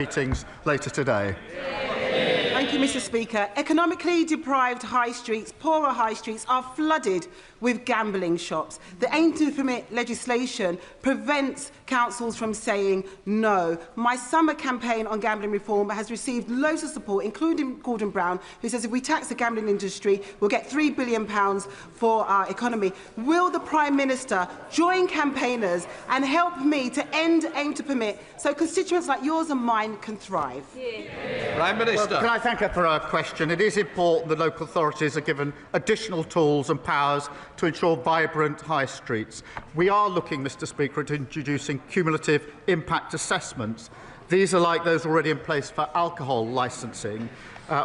meetings later today. Thank you, Mr. Speaker. Economically deprived high streets, poorer high streets, are flooded with gambling shops. The aim to permit legislation prevents councils from saying no. My summer campaign on gambling reform has received loads of support, including Gordon Brown, who says if we tax the gambling industry, we'll get £3 billion for our economy. Will the Prime Minister join campaigners and help me to end aim to permit so constituents like yours and mine can thrive? Prime Minister. Well, can I thank her for her question? It is important that local authorities are given additional tools and powers to ensure vibrant high streets. We are looking, Mr. Speaker, at introducing cumulative impact assessments. These are like those already in place for alcohol licensing.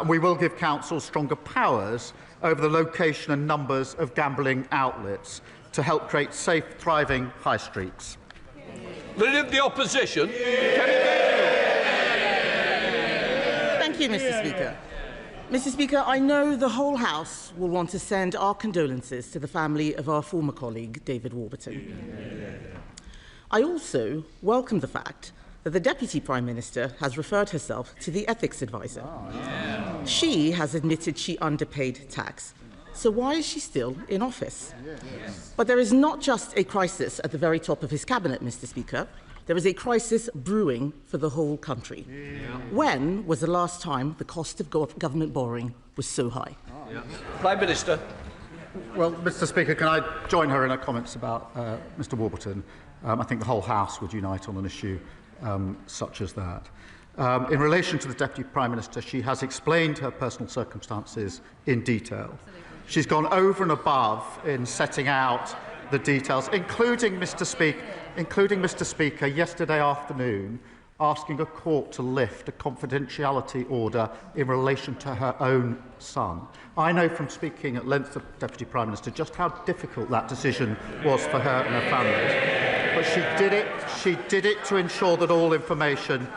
We will give councils stronger powers over the location and numbers of gambling outlets to help create safe, thriving high streets. Leader of the Opposition. Thank you, Mr. Speaker. Mr. Speaker, I know the whole House will want to send our condolences to the family of our former colleague, David Warburton. I also welcome the fact that the Deputy Prime Minister has referred herself to the ethics advisor. She has admitted she underpaid tax. So why is she still in office? But there is not just a crisis at the very top of his cabinet, Mr. Speaker. There is a crisis brewing for the whole country. When was the last time the cost of government borrowing was so high? Prime Minister. Well, Mr. Speaker, can I join her in her comments about Mr. Warburton? I think the whole House would unite on an issue such as that. In relation to the Deputy Prime Minister, she has explained her personal circumstances in detail. She's gone over and above in setting out the details, including, Mr. Speaker, yesterday afternoon, asking a court to lift a confidentiality order in relation to her own son. I know from speaking at length with the Deputy Prime Minister just how difficult that decision was for her and her family. But she did it to ensure that all information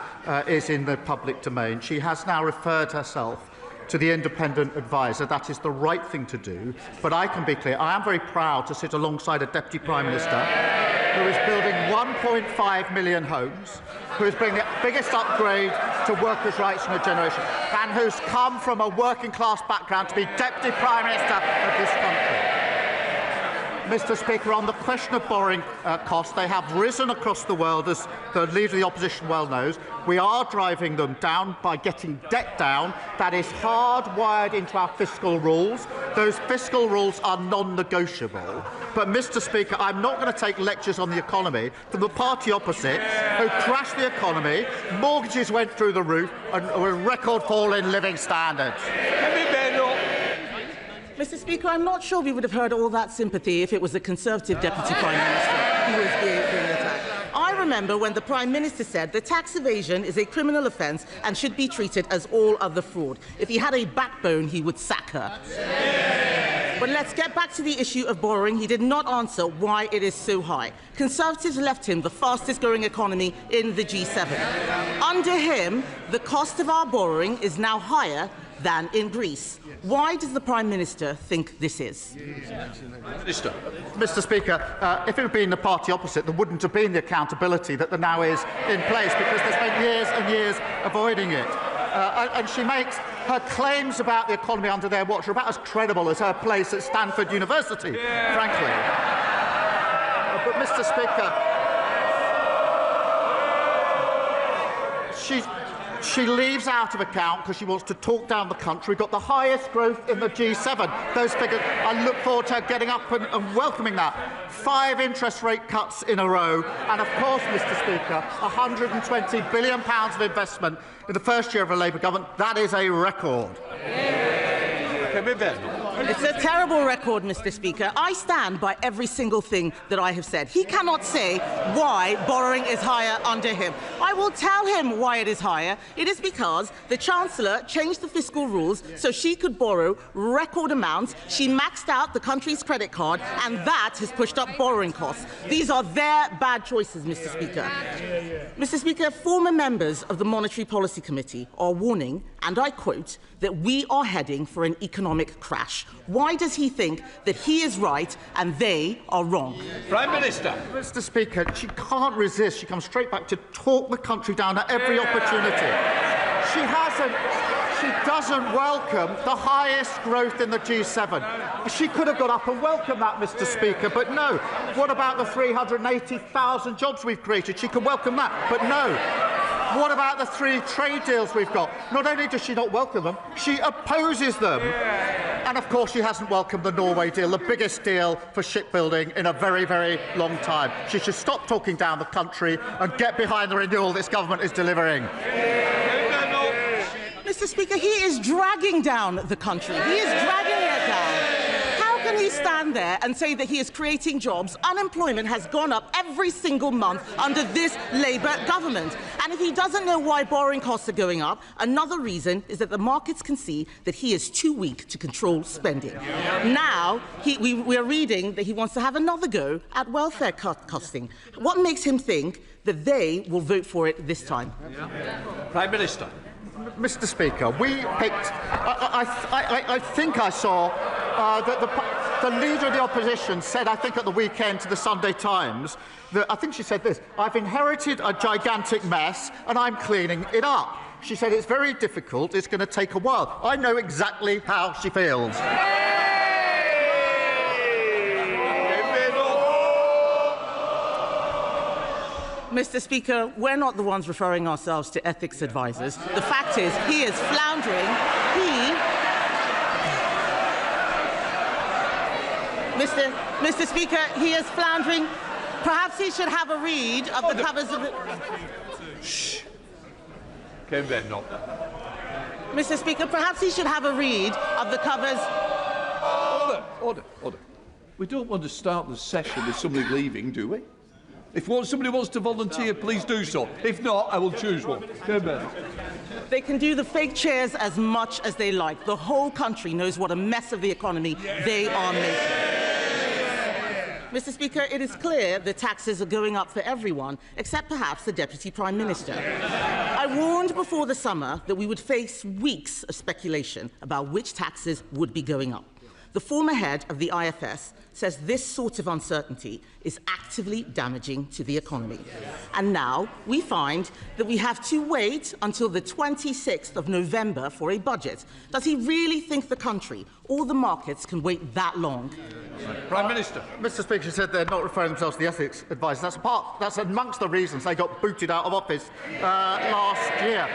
is in the public domain. She has now referred herself to the independent adviser. That is the right thing to do. But I can be clear, I am very proud to sit alongside a Deputy Prime Minister who is building 1.5 million homes, who is bringing the biggest upgrade to workers' rights in a generation, and who's come from a working-class background to be Deputy Prime Minister of this country. Mr. Speaker, on the question of borrowing costs, they have risen across the world, as the Leader of the Opposition well knows. We are driving them down by getting debt down. That is hardwired into our fiscal rules. Those fiscal rules are non-negotiable. But, Mr. Speaker, I'm not going to take lectures on the economy from the party opposite, who crashed the economy, mortgages went through the roof, and a record fall in living standards. Mr. Speaker, I'm not sure we would have heard all that sympathy if it was the Conservative Deputy Prime Minister who was being attacked. I remember when the Prime Minister said that tax evasion is a criminal offence and should be treated as all other fraud. If he had a backbone, he would sack her. But let's get back to the issue of borrowing. He did not answer why it is so high. Conservatives left him the fastest-growing economy in the G7. Under him, the cost of our borrowing is now higher than in Greece. Why does the Prime Minister think this is? Minister. Mr. Speaker, if it had been the party opposite, there wouldn't have been the accountability that there now is in place, because they spent years and years avoiding it. And she makes her claims about the economy under their watch are about as credible as her place at Stanford University, frankly. But, Mr. Speaker, she leaves out of account because she wants to talk down the country. We've got the highest growth in the G7. Those figures, I look forward to her getting up and welcoming that. 5 interest rate cuts in a row. And, of course, Mr. Speaker, £120 billion of investment in the first year of a Labour government. That is a record. It's a terrible record, Mr. Speaker. I stand by every single thing that I have said. He cannot say why borrowing is higher under him. I will tell him why it is higher. It is because the Chancellor changed the fiscal rules so she could borrow record amounts. She maxed out the country's credit card, and that has pushed up borrowing costs. These are their bad choices, Mr. Speaker. Mr. Speaker, former members of the Monetary Policy Committee are warning, and I quote, that we are heading for an economic crash. Why does he think that he is right and they are wrong? Prime Minister. Mr. Speaker, she can't resist. She comes straight back to talk the country down at every opportunity. She doesn't welcome the highest growth in the G7. She could have got up and welcomed that, Mr. Speaker, but no. What about the 380,000 jobs we've created? She can welcome that, but no. What about the 3 trade deals we've got? Not only does she not welcome them, she opposes them. And of course she hasn't welcomed the Norway deal, the biggest deal for shipbuilding in a very, very long time. She should stop talking down the country and get behind the renewal this government is delivering. Mr. Speaker, he is dragging down the country. He is dragging it down. How can he stand there and say that he is creating jobs? Unemployment has gone up every single month under this Labour government. And if he doesn't know why borrowing costs are going up, another reason is that the markets can see that he is too weak to control spending. Now, we are reading that he wants to have another go at welfare costing. What makes him think that they will vote for it this time? Prime Minister. Mr. Speaker, we picked. I think I saw that the leader of the opposition said, I think at the weekend to the Sunday Times, that I think she said this: "I've inherited a gigantic mess and I'm cleaning it up." She said it's very difficult. It's going to take a while. I know exactly how she feels. Mr. Speaker, we're not the ones referring ourselves to ethics advisors. The fact is, he is floundering. Mr. Speaker, he is floundering. Perhaps he should have a read of the covers of the... Shh. No. Mr. Speaker, perhaps he should have a read of the covers... Order. We don't want to start the session with somebody leaving, do we? If somebody wants to volunteer, please do so. If not, I will choose one. They can do the fake chairs as much as they like. The whole country knows what a mess of the economy they are making. Mr. Speaker, it is clear that taxes are going up for everyone, except perhaps the Deputy Prime Minister. I warned before the summer that we would face weeks of speculation about which taxes would be going up. The former head of the IFS says this sort of uncertainty is actively damaging to the economy. And now we find that we have to wait until the 26th of November for a budget. Does he really think the country or the markets can wait that long? Prime Minister. Mr. Speaker, she said they're not referring themselves to the ethics advisers. That's amongst the reasons they got booted out of office last year.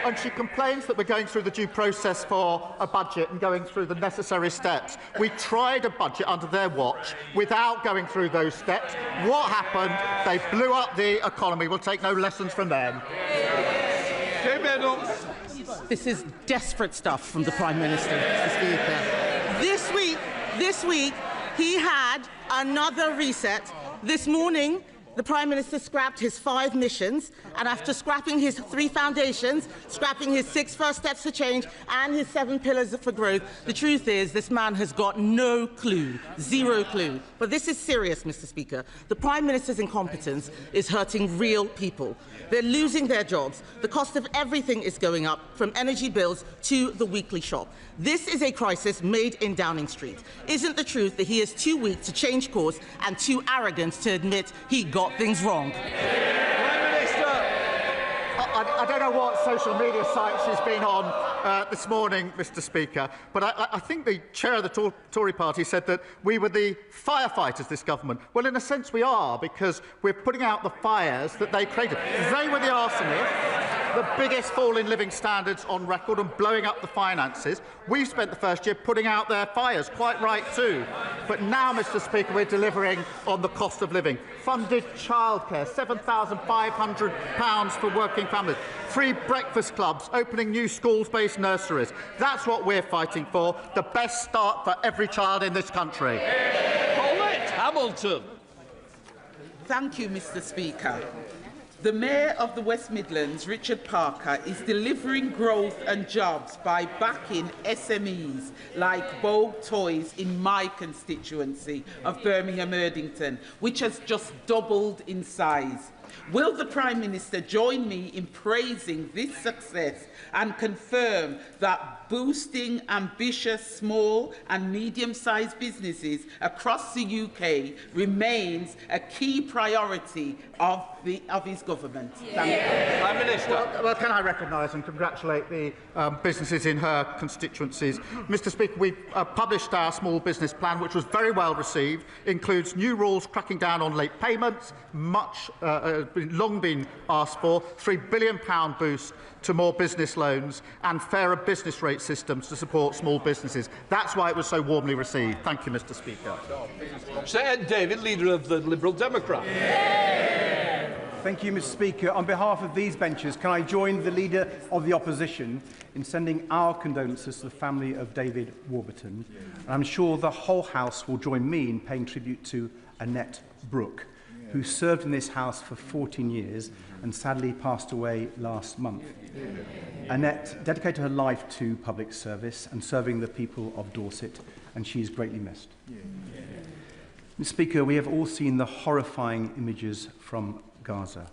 And she complains that we're going through the due process for a budget and going through the necessary steps. We tried a budget under their watch without going through those steps. What happened? They blew up the economy. We'll take no lessons from them. This is desperate stuff from the Prime Minister, Mr. Speaker. This week, he had another reset. This morning, the Prime Minister scrapped his 5 missions, and after scrapping his 3 foundations, scrapping his 6 first steps for change, and his 7 pillars for growth, the truth is this man has got no clue, 0 clue. But this is serious, Mr. Speaker. The Prime Minister's incompetence is hurting real people. They're losing their jobs. The cost of everything is going up, from energy bills to the weekly shop. This is a crisis made in Downing Street. Isn't the truth that he is too weak to change course and too arrogant to admit he got things wrong? Prime Minister. I don't know what social media sites she's been on this morning, Mr. Speaker, but I think the chair of the Tory party said that we were the firefighters, this government. Well, in a sense we are, because we're putting out the fires that they created. They were the arsonists, the biggest fall in living standards on record and blowing up the finances. We've spent the first year putting out their fires, quite right too. But now, Mr. Speaker, we're delivering on the cost of living. Funded childcare, £7,500 for working families. Free breakfast clubs, opening new schools-based nurseries. That's what we're fighting for, the best start for every child in this country. Paulette Hamilton. Thank you, Mr. Speaker. The Mayor of the West Midlands, Richard Parker, is delivering growth and jobs by backing SMEs like Bogue Toys in my constituency of Birmingham Erdington, which has just doubled in size. Will the Prime Minister join me in praising this success and confirm that boosting ambitious small and medium-sized businesses across the UK remains a key priority of his government? Thank you. Prime Minister. Well, can I recognise and congratulate the businesses in her constituencies? Mr Speaker, we published our small business plan, which was very well received, includes new rules cracking down on late payments, much long been asked for, £3 billion boost to more business loans and fairer business rate systems to support small businesses. That's why it was so warmly received. Thank you, Mr Speaker. Senator David, Leader of the Liberal Democrats. Thank you, Mr Speaker. On behalf of these benches, can I join the Leader of the Opposition in sending our condolences to the family of David Warburton? And I'm sure the whole House will join me in paying tribute to Annette Brooke, who served in this House for 14 years and sadly passed away last month. Annette dedicated her life to public service and serving the people of Dorset, and she is greatly missed. Mr Speaker, we have all seen the horrifying images from Gaza.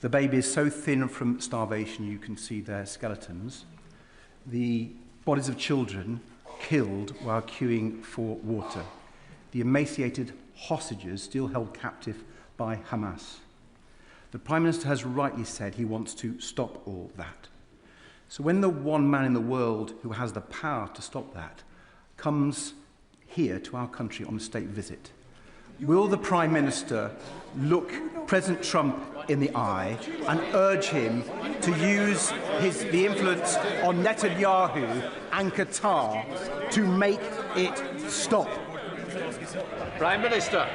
The baby is so thin from starvation you can see their skeletons. The bodies of children killed while queuing for water. The emaciated hostages still held captive by Hamas. The Prime Minister has rightly said he wants to stop all that. So when the one man in the world who has the power to stop that comes here to our country on a state visit, will the Prime Minister look President Trump in the eye and urge him to use the influence on Netanyahu and Qatar to make it stop? Prime Minister.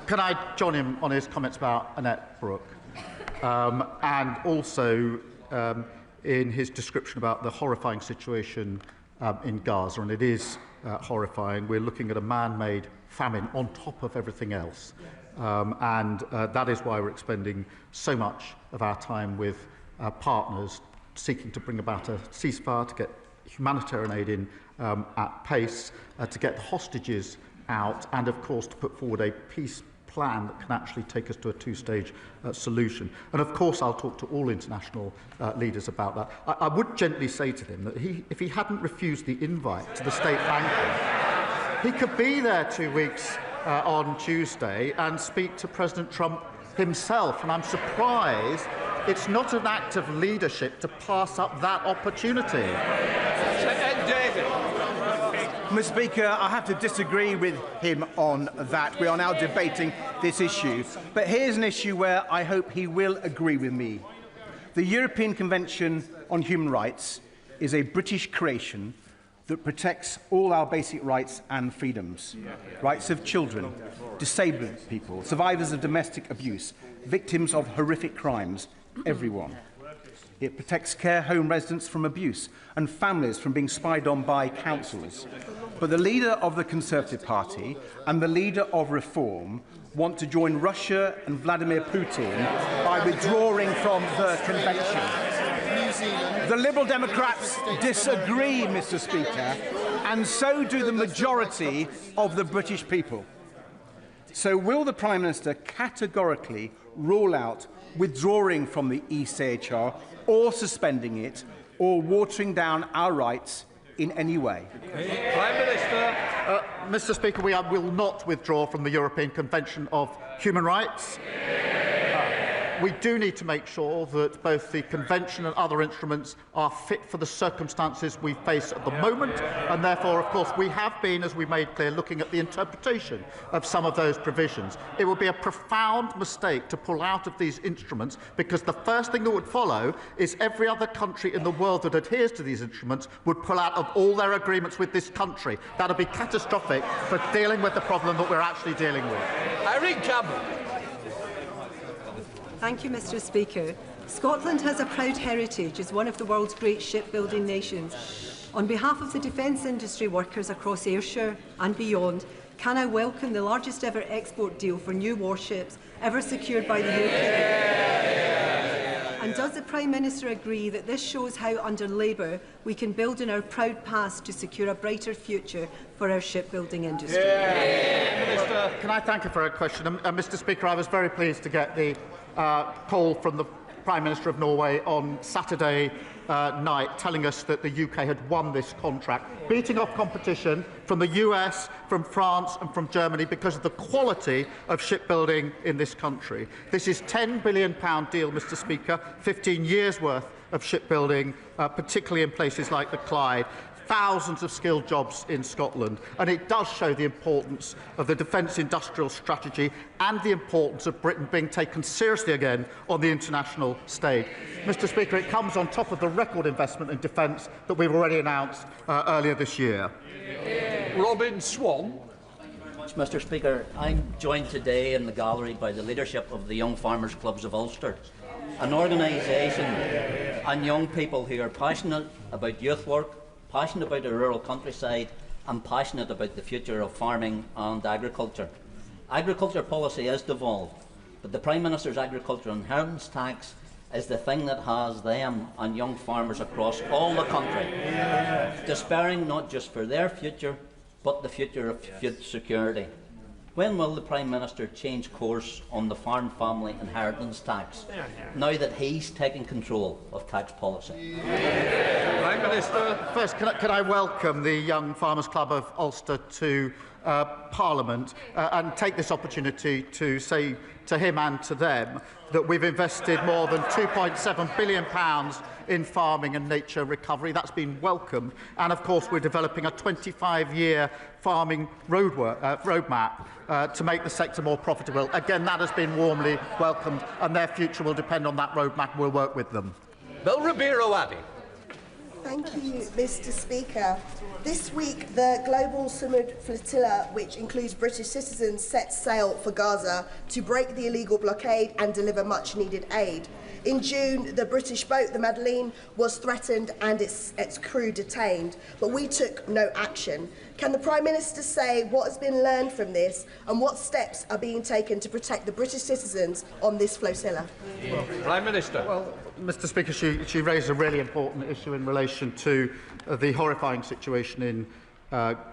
Can I join him on his comments about Annette Brooke? And also in his description about the horrifying situation in Gaza, and it is horrifying. We're looking at a man-made famine on top of everything else. And that is why we're expending so much of our time with partners seeking to bring about a ceasefire, to get humanitarian aid in at pace, to get the hostages out, and of course to put forward a peace plan that can actually take us to a two-stage solution. And of course I'll talk to all international leaders about that. I would gently say to him that if he hadn't refused the invite to the state banquet, he could be there 2 weeks on Tuesday and speak to President Trump himself. And I'm surprised it's not an act of leadership to pass up that opportunity. Mr Speaker, I have to disagree with him on that. We are now debating this issue. But here's an issue where I hope he will agree with me. The European Convention on Human Rights is a British creation that protects all our basic rights and freedoms. Rights of children, disabled people, survivors of domestic abuse, victims of horrific crimes, everyone. It protects care home residents from abuse and families from being spied on by councils. But the leader of the Conservative Party and the leader of Reform want to join Russia and Vladimir Putin by withdrawing from the convention. The Liberal Democrats disagree, Mr Speaker, and so do the majority of the British people. So will the Prime Minister categorically rule out withdrawing from the ECHR or suspending it or watering down our rights in any way? Prime Minister. Mr Speaker, we will not withdraw from the European Convention of Human Rights. We do need to make sure that both the Convention and other instruments are fit for the circumstances we face at the moment, and therefore, of course, we have been, as we made clear, looking at the interpretation of some of those provisions. It would be a profound mistake to pull out of these instruments, because the first thing that would follow is every other country in the world that adheres to these instruments would pull out of all their agreements with this country. That would be catastrophic for dealing with the problem that we're actually dealing with. Irene Campbell. Thank you, Mr Speaker. Scotland has a proud heritage as one of the world's great shipbuilding nations. On behalf of the defence industry workers across Ayrshire and beyond, can I welcome the largest ever export deal for new warships ever secured by the UK? And And does the Prime Minister agree that this shows how, under Labour, we can build on our proud past to secure a brighter future for our shipbuilding industry? Well, can I thank you for a question? Mr. Speaker, I was very pleased to get the call from the Prime Minister of Norway on Saturday night telling us that the UK had won this contract, beating off competition from the US, from France and from Germany because of the quality of shipbuilding in this country. This is a £10 billion deal, Mr. Speaker, 15 years' worth of shipbuilding, particularly in places like the Clyde. Thousands of skilled jobs in Scotland, and it does show the importance of the defence industrial strategy and the importance of Britain being taken seriously again on the international stage. Mr. Speaker, it comes on top of the record investment in defence that we've already announced earlier this year. Robin Swan. Mr. Speaker, I'm joined today in the gallery by the leadership of the Young Farmers Clubs of Ulster, an organisation and young people who are passionate about youth work, passionate about the rural countryside and passionate about the future of farming and agriculture. Agriculture policy is devolved, but the Prime Minister's agricultural inheritance tax is the thing that has them and young farmers across all the country despairing not just for their future, but the future of food security. When will the Prime Minister change course on the farm family inheritance tax, now that he's taking control of tax policy? Prime Minister. First, can I welcome the Young Farmers Club of Ulster to Parliament and take this opportunity to say to him and to them that we've invested more than £2.7 billion in farming and nature recovery. That's been welcomed. And, of course, we're developing a 25-year farming roadmap to make the sector more profitable. Again, that has been warmly welcomed, and their future will depend on that roadmap. We'll work with them. Bill Ribeiro-Addy. Thank you, Mr. Speaker. This week, the Global Sumud Flotilla, which includes British citizens, set sail for Gaza to break the illegal blockade and deliver much-needed aid. In June, the British boat, the Madeleine, was threatened and its crew detained, but we took no action. Can the Prime Minister say what has been learned from this and what steps are being taken to protect the British citizens on this flotilla? Prime Minister. Well, Mr. Speaker, she raised a really important issue in relation to the horrifying situation in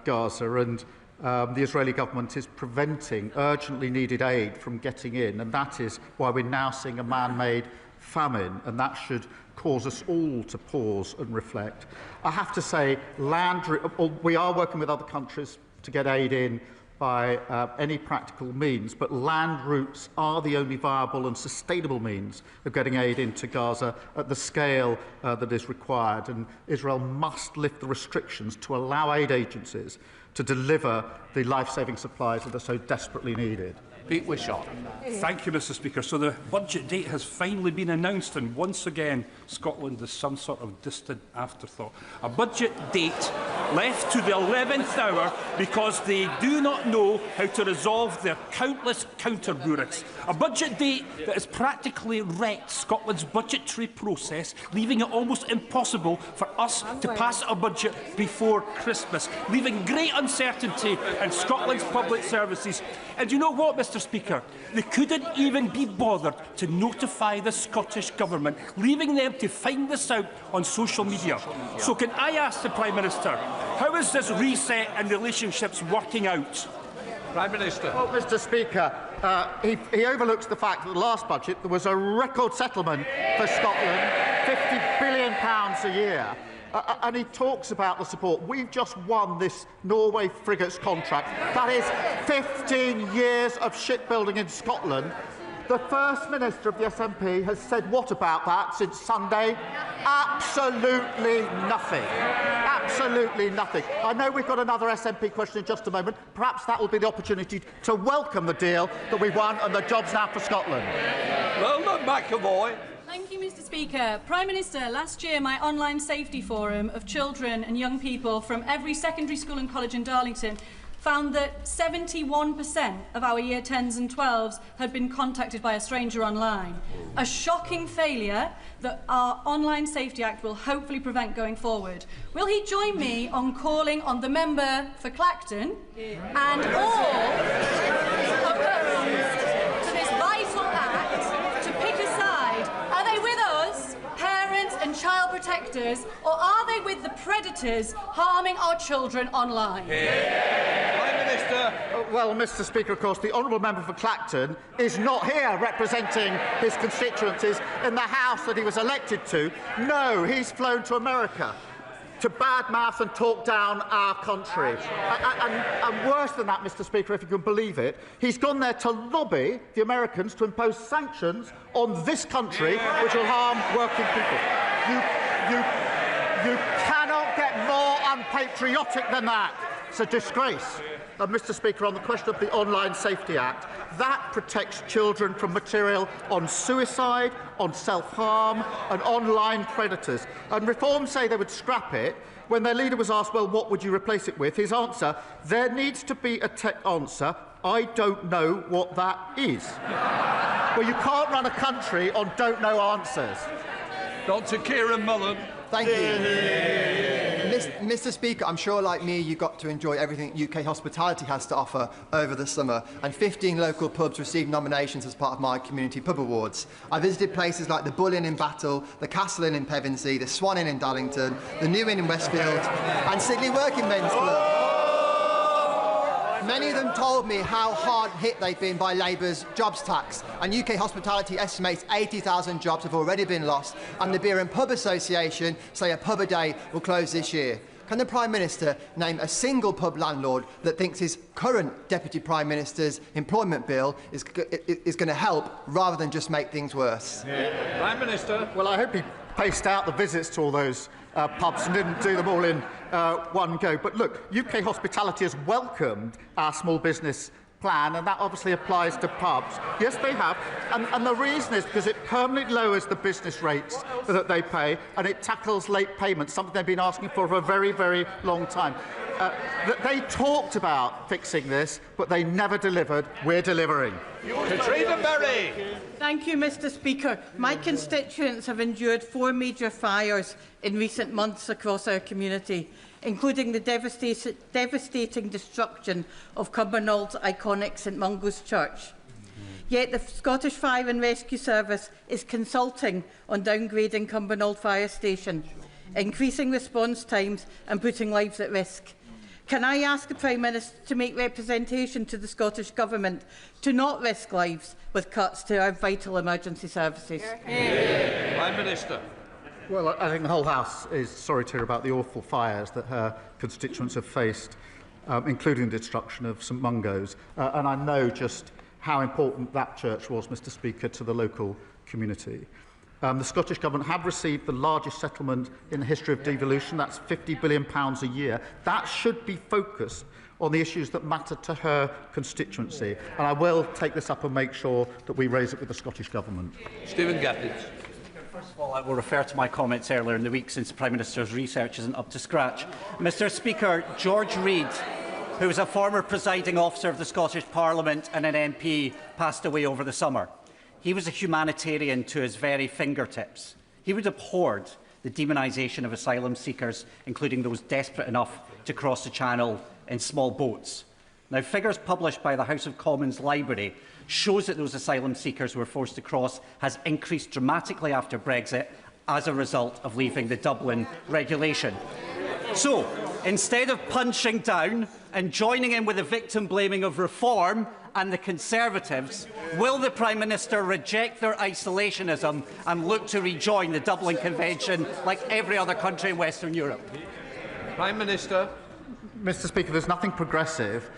Gaza, and the Israeli government is preventing urgently needed aid from getting in, and that is why we're now seeing a man-made famine, and that should cause us all to pause and reflect. I have to say, we are working with other countries to get aid in by any practical means, but land routes are the only viable and sustainable means of getting aid into Gaza at the scale that is required, and Israel must lift the restrictions to allow aid agencies to deliver the life-saving supplies that are so desperately needed. Pete Wishart. Thank you, Mr. Speaker. So the budget date has finally been announced, and once again Scotland is some sort of distant afterthought. A budget date left to the 11th hour because they do not know how to resolve their countless counter-rubrics. A budget date that has practically wrecked Scotland's budgetary process, leaving it almost impossible for us to pass a budget before Christmas, leaving great uncertainty in Scotland's public services. And you know what, Mr. Speaker? They couldn't even be bothered to notify the Scottish Government, leaving them to find this out on social media. So can I ask the Prime Minister, how is this reset in relationships working out? Prime Minister. Well, Mr. Speaker, he overlooks the fact that the last budget there was a record settlement for Scotland, £50 billion a year. And he talks about the support. We've just won this Norway frigates contract. That is 15 years of shipbuilding in Scotland. The First Minister of the SNP has said what about that since Sunday? Absolutely nothing. Absolutely nothing. I know we've got another SNP question in just a moment. Perhaps that will be the opportunity to welcome the deal that we won and the jobs now for Scotland. Well done, McAvoy. Thank you, Mr. Speaker. Prime Minister, last year my online safety forum of children and young people from every secondary school and college in Darlington found that 71% of our Year 10s and 12s had been contacted by a stranger online. A shocking failure that our Online Safety Act will hopefully prevent going forward. Will he join me on calling on the member for Clacton and all opposed to this vital act to pick a side? Are they with us? and child protectors, or are they with the predators harming our children online? Prime Minister. Well, Mr. Speaker, of course, the honourable member for Clacton is not here representing his constituencies in the House that he was elected to. No, he's flown to America to badmouth and talk down our country. And worse than that, Mr. Speaker, if you can believe it, he's gone there to lobby the Americans to impose sanctions on this country which will harm working people. You cannot get more unpatriotic than that. It's a disgrace. Mr. Speaker, on the question of the Online Safety Act, that protects children from material on suicide, on self-harm and online predators. And Reform say they would scrap it. When their leader was asked, well, what would you replace it with? His answer, there needs to be a tech answer. I don't know what that is. Well, you can't run a country on don't know answers. Dr. Kieran Mullen. Thank you. Mr. Speaker, I'm sure, like me, you got to enjoy everything UK hospitality has to offer over the summer, and 15 local pubs received nominations as part of my Community Pub Awards. I visited places like the Bull Inn in Battle, the Castle Inn in Pevensey, the Swan Inn in Darlington, the New Inn in Westfield, and Sigley Working Men's Club. Many of them told me how hard hit they've been by Labour's jobs tax, and UK Hospitality estimates 80,000 jobs have already been lost, and the Beer and Pub Association say a pub a day will close this year. Can the Prime Minister name a single pub landlord that thinks his current Deputy Prime Minister's employment bill is going to help rather than just make things worse? Prime Minister. Well, I hope he paced out the visits to all those pubs and didn't do them all in one go. But look, UK Hospitality has welcomed our small business plan, and that obviously applies to pubs. Yes, they have. And the reason is because it permanently lowers the business rates that they pay, and it tackles late payments, something they've been asking for a very, very long time. They talked about fixing this, but they never delivered. We're delivering. Katrina Berry. Thank you, Mr. Speaker. My constituents have endured 4 major fires in recent months across our community, including the devastating destruction of Cumbernauld iconic St Mungo's Church. Yet the Scottish Fire and Rescue Service is consulting on downgrading Cumbernauld Fire Station, increasing response times and putting lives at risk. Can I ask the Prime Minister to make representation to the Scottish Government to not risk lives with cuts to our vital emergency services? Prime Minister. Well, I think the whole House is sorry to hear about the awful fires that her constituents have faced, including the destruction of St Mungo's. And I know just how important that church was, Mr. Speaker, to the local community. The Scottish Government have received the largest settlement in the history of devolution. That's £50 billion a year. That should be focused on the issues that matter to her constituency. And I will take this up and make sure that we raise it with the Scottish Government. Stephen Gaffney. First of all, I will refer to my comments earlier in the week, since the Prime Minister's research isn't up to scratch. Mr. Speaker, George Reid, who was a former presiding officer of the Scottish Parliament and an MP, passed away over the summer. He was a humanitarian to his very fingertips. He would have abhorred the demonisation of asylum seekers, including those desperate enough to cross the Channel in small boats. Now, figures published by the House of Commons Library shows that those asylum seekers who were forced to cross has increased dramatically after Brexit as a result of leaving the Dublin regulation. So, instead of punching down and joining in with the victim blaming of Reform and the Conservatives, will the Prime Minister reject their isolationism and look to rejoin the Dublin Convention like every other country in Western Europe? Prime Minister. Mr. Speaker, there's nothing progressive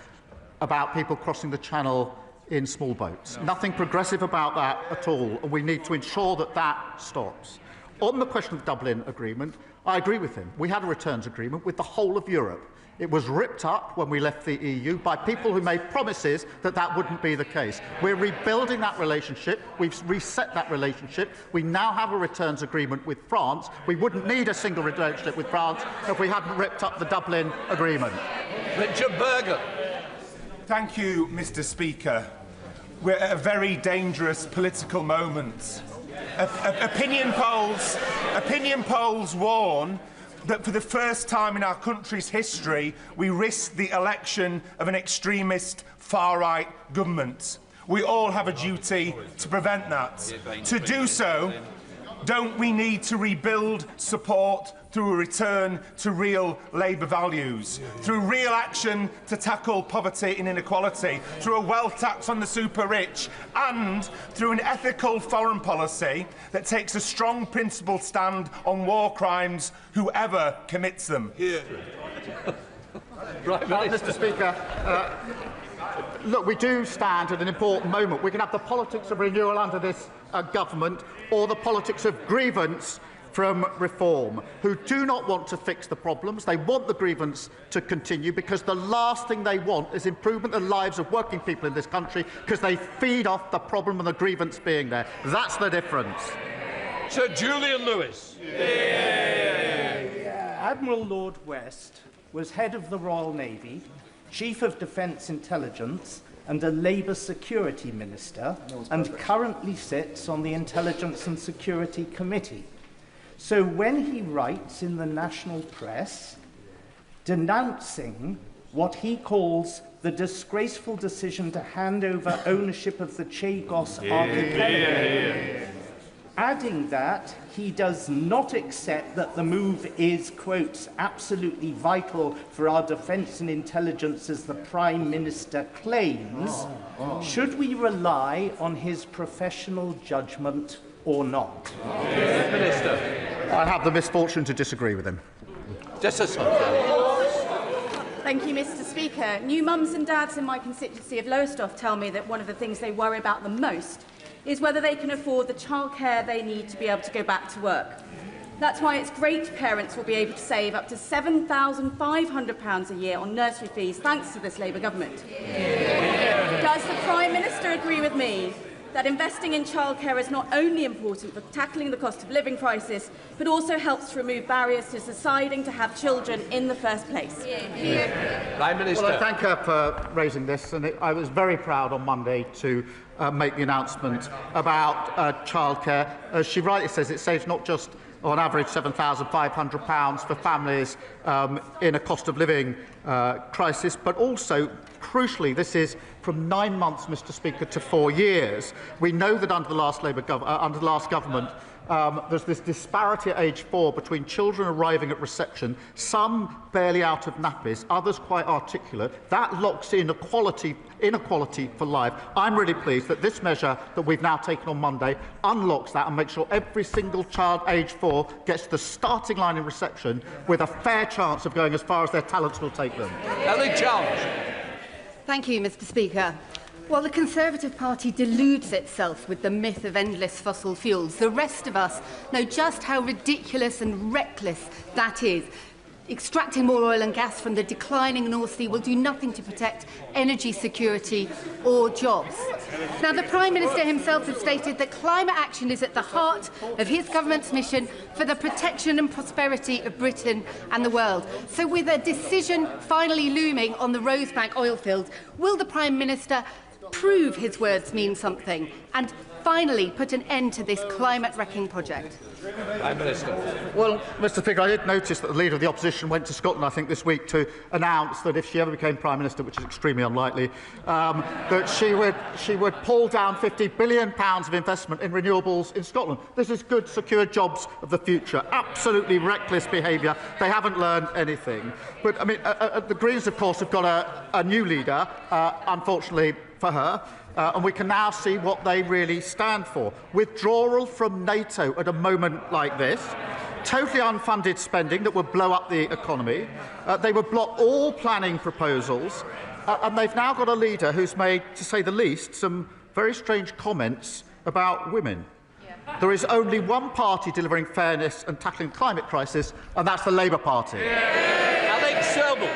about people crossing the Channel in small boats. Nothing progressive about that at all, and we need to ensure that that stops. On the question of the Dublin Agreement, I agree with him. We had a returns agreement with the whole of Europe. It was ripped up when we left the EU by people who made promises that that wouldn't be the case. We're rebuilding that relationship. We've reset that relationship. We now have a returns agreement with France. We wouldn't need a single relationship with France if we hadn't ripped up the Dublin Agreement. Richard Berger. Thank you, Mr. Speaker. We're at a very dangerous political moment. Opinion polls warn that for the first time in our country's history, we risk the election of an extremist far-right government. We all have a duty to prevent that. To do so, Don't we need to rebuild support through a return to real Labour values, through real action to tackle poverty and inequality, through a wealth tax on the super-rich, and through an ethical foreign policy that takes a strong principled stand on war crimes, whoever commits them? Mr. Speaker, look, we do stand at an important moment. We can have the politics of renewal under this government, or the politics of grievance from reform, who do not want to fix the problems. They want the grievance to continue because the last thing they want is improvement in the lives of working people in this country, because they feed off the problem and the grievance being there. That's the difference. Sir Julian Lewis. Admiral Lord West was head of the Royal Navy, Chief of Defence Intelligence and a Labour Security Minister, and currently sits on the Intelligence and Security Committee. So when he writes in the national press denouncing what he calls the disgraceful decision to hand over ownership of the Chagos archipelago, adding that he does not accept that the move is, quotes, absolutely vital for our defence and intelligence, as the Prime Minister claims, should we rely on his professional judgment or not? Minister. I have the misfortune to disagree with him. Thank you, Mr. Speaker. New mums and dads in my constituency of Lowestoft tell me that one of the things they worry about the most is whether they can afford the childcare they need to be able to go back to work. That's why it's great parents will be able to save up to £7,500 a year on nursery fees thanks to this Labour government. Does the Prime Minister agree with me that investing in childcare is not only important for tackling the cost of living crisis, but also helps to remove barriers to deciding to have children in the first place? Prime Minister. Well, I thank her for raising this, and I was very proud on Monday to make the announcement about childcare. As she rightly says, it saves not just on average £7,500 for families in a cost of living crisis, but also, crucially, this is from 9 months, Mr. Speaker, to 4 years. We know that under the last government, there's this disparity at age 4 between children arriving at reception, some barely out of nappies, others quite articulate. That locks in inequality for life. I'm really pleased that this measure that we've now taken on Monday unlocks that and makes sure every single child aged 4 gets to the starting line in reception with a fair chance of going as far as their talents will take them. Ellie Challenge. Thank you, Mr. Speaker. While the Conservative Party deludes itself with the myth of endless fossil fuels, the rest of us know just how ridiculous and reckless that is. Extracting more oil and gas from the declining North Sea will do nothing to protect energy security or jobs. Now, the Prime Minister himself has stated that climate action is at the heart of his government's mission for the protection and prosperity of Britain and the world. So with a decision finally looming on the Rosebank oil field, will the Prime Minister prove his words mean something and finally put an end to this climate-wrecking project? Prime Minister. Well, Mr. Speaker, I did notice that the Leader of the Opposition went to Scotland, I think, this week to announce that if she ever became Prime Minister, which is extremely unlikely, that she would pull down £50 billion of investment in renewables in Scotland. This is good, secure jobs of the future. Absolutely reckless behaviour. They haven't learned anything. But, I mean, the Greens, of course, have got a new leader, unfortunately for her. And we can now see what they really stand for. Withdrawal from NATO at a moment like this, totally unfunded spending that would blow up the economy. They would block all planning proposals. And they've now got a leader who's made, to say the least, some very strange comments about women. There is only one party delivering fairness and tackling the climate crisis, and that's the Labour Party. Alex Selby.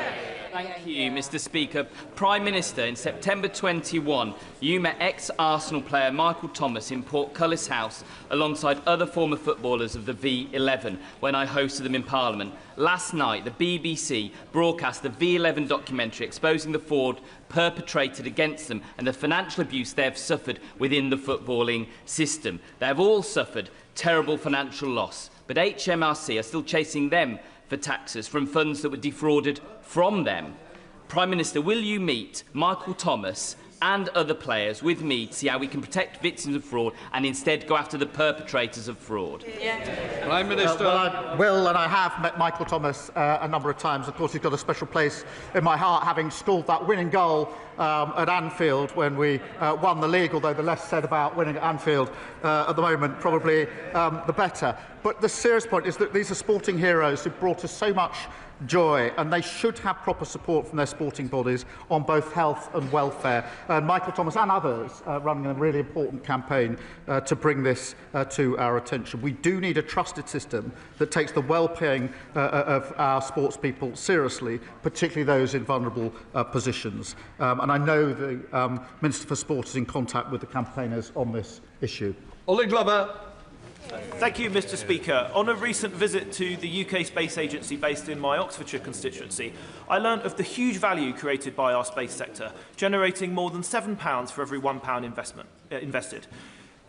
Thank you, Mr. Speaker. Prime Minister, in September 21, you met ex-Arsenal player Michael Thomas in Portcullis House alongside other former footballers of the V11 when I hosted them in Parliament. Last night, the BBC broadcast the V11 documentary exposing the fraud perpetrated against them and the financial abuse they have suffered within the footballing system. They have all suffered terrible financial loss, but HMRC are still chasing them for taxes from funds that were defrauded from them. Prime Minister, will you meet Michael Thomas, and other players with me to see how we can protect victims of fraud and instead go after the perpetrators of fraud. Prime Minister. I will, and I have met Michael Thomas a number of times. Of course, he's got a special place in my heart, having scored that winning goal at Anfield when we won the league, although the less said about winning at Anfield at the moment, probably the better. But the serious point is that these are sporting heroes who brought us so much joy, and they should have proper support from their sporting bodies on both health and welfare. And Michael Thomas and others running a really important campaign to bring this to our attention. We do need a trusted system that takes the well-being of our sports people seriously, particularly those in vulnerable positions. And I know the Minister for Sport is in contact with the campaigners on this issue. Ollie Glover. Thank you, Mr. Speaker. On a recent visit to the UK Space Agency based in my Oxfordshire constituency, I learnt of the huge value created by our space sector, generating more than £7 for every £1 invested.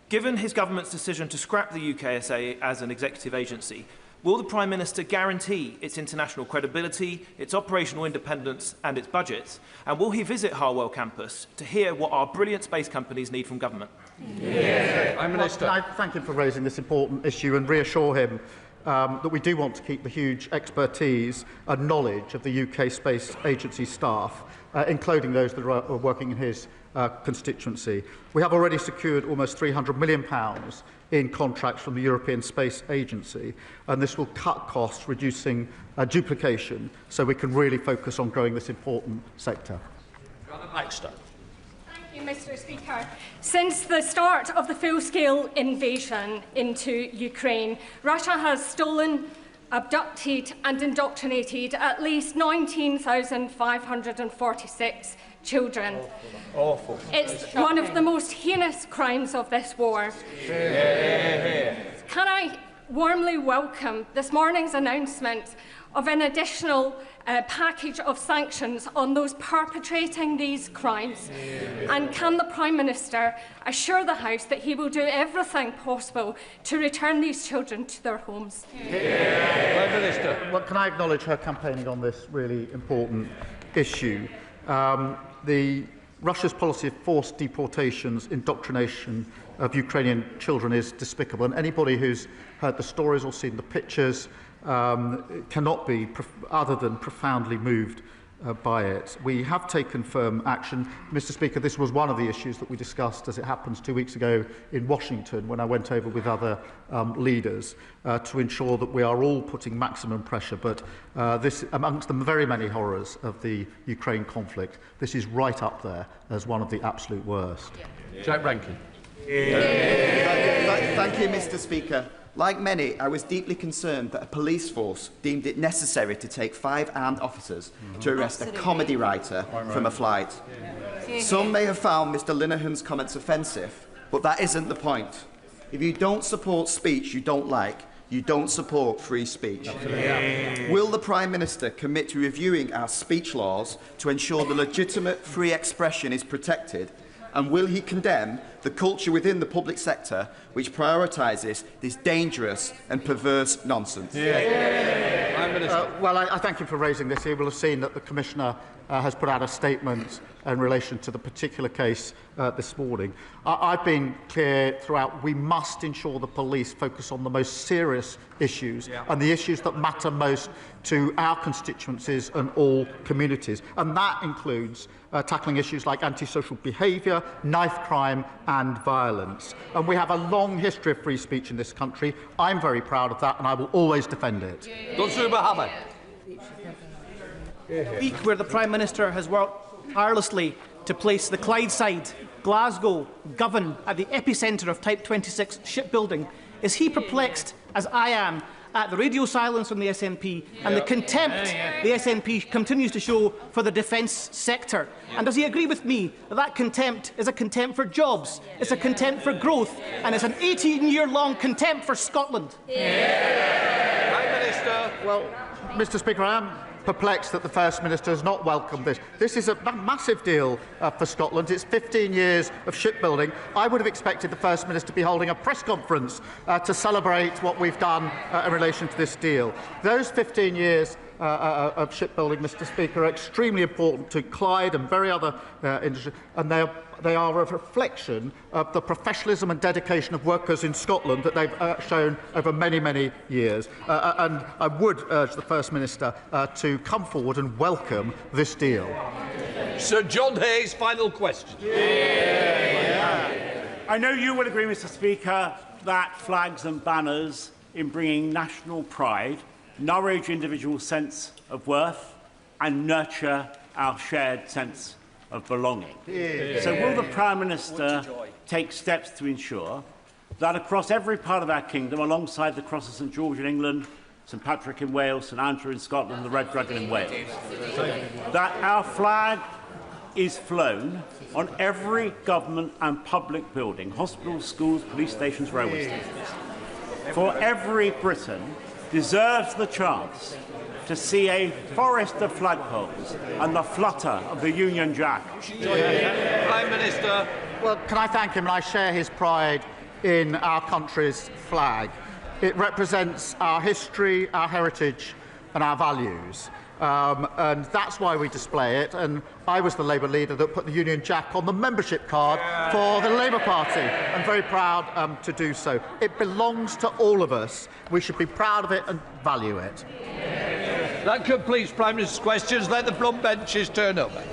Given his government's decision to scrap the UKSA as an executive agency, will the Prime Minister guarantee its international credibility, its operational independence and its budgets? And will he visit Harwell campus to hear what our brilliant space companies need from government? Prime Minister. Well, I thank him for raising this important issue and reassure him that we do want to keep the huge expertise and knowledge of the UK Space Agency staff, including those that are working in his constituency. We have already secured almost £300 million in contracts from the European Space Agency, and this will cut costs, reducing duplication, so we can really focus on growing this important sector. Baxter. Thank you, Mr. Speaker. Since the start of the full-scale invasion into Ukraine, Russia has stolen, abducted and indoctrinated at least 19,546 children. Awful. It's one of the most heinous crimes of this war. Can I warmly welcome this morning's announcement of an additional package of sanctions on those perpetrating these crimes? And can the Prime Minister assure the House that he will do everything possible to return these children to their homes? Prime Minister. Well, can I acknowledge her campaigning on this really important issue? Russia's policy of forced deportations, indoctrination of Ukrainian children is despicable, and anybody who's heard the stories or seen the pictures cannot be other than profoundly moved by it. We have taken firm action. Mr. Speaker, this was one of the issues that we discussed, as it happens, 2 weeks ago in Washington when I went over with other leaders to ensure that we are all putting maximum pressure. But this, amongst the very many horrors of the Ukraine conflict, this is right up there as one of the absolute worst. Jack Rankin. Thank you, Mr. Speaker. Like many, I was deeply concerned that a police force deemed it necessary to take 5 armed officers to arrest a comedy writer from a flight. Some may have found Mr. Linehan's comments offensive, but that isn't the point. If you don't support speech you don't like, you don't support free speech. Will the Prime Minister commit to reviewing our speech laws to ensure the legitimate free expression is protected? And will he condemn the culture within the public sector which prioritises this dangerous and perverse nonsense? Well, I thank you for raising this. You will have seen that the Commissioner has put out a statement in relation to the particular case this morning. I've been clear throughout, we must ensure the police focus on the most serious issues and the issues that matter most to our constituencies and all communities. And that includes tackling issues like antisocial behaviour, knife crime and violence. And we have a long history of free speech in this country. I'm very proud of that and I will always defend it. Week where the Prime Minister has worked tirelessly to place the Clydeside, Glasgow, Govan at the epicentre of Type 26 shipbuilding, is he perplexed, as I am, at the radio silence from the SNP and the contempt the SNP continues to show for the defence sector? And does he agree with me that that contempt is a contempt for jobs, it's a contempt for growth, and it's an 18-year-long contempt for Scotland? Prime Minister. Well, Mr. Speaker, I am perplexed that the First Minister has not welcomed this. This is a massive deal for Scotland. It's 15 years of shipbuilding. I would have expected the First Minister to be holding a press conference to celebrate what we've done in relation to this deal. Those 15 years of shipbuilding, Mr. Speaker, are extremely important to Clyde and very other industries, and they are a reflection of the professionalism and dedication of workers in Scotland that they've shown over many, many years. And I would urge the First Minister to come forward and welcome this deal. Sir John Hayes, final question. I know you will agree, Mr. Speaker, that flags and banners in bringing national pride nourish individuals' sense of worth and nurture our shared sense of belonging. So will the Prime Minister take steps to ensure that across every part of our kingdom, alongside the Cross of St George in England, St Patrick in Wales, St Andrew in Scotland, and the Red Dragon in Wales, that our flag is flown on every government and public building, hospitals, schools, police stations, railway stations? For every Briton deserves the chance to see a forest of flagpoles and the flutter of the Union Jack. Prime Minister. Well, can I thank him? And I share his pride in our country's flag. It represents our history, our heritage and our values. And that's why we display it. And I was the Labour leader that put the Union Jack on the membership card for the Labour Party. I'm very proud to do so. It belongs to all of us. We should be proud of it and value it. That completes Prime Minister's questions. Let the front benches turn over.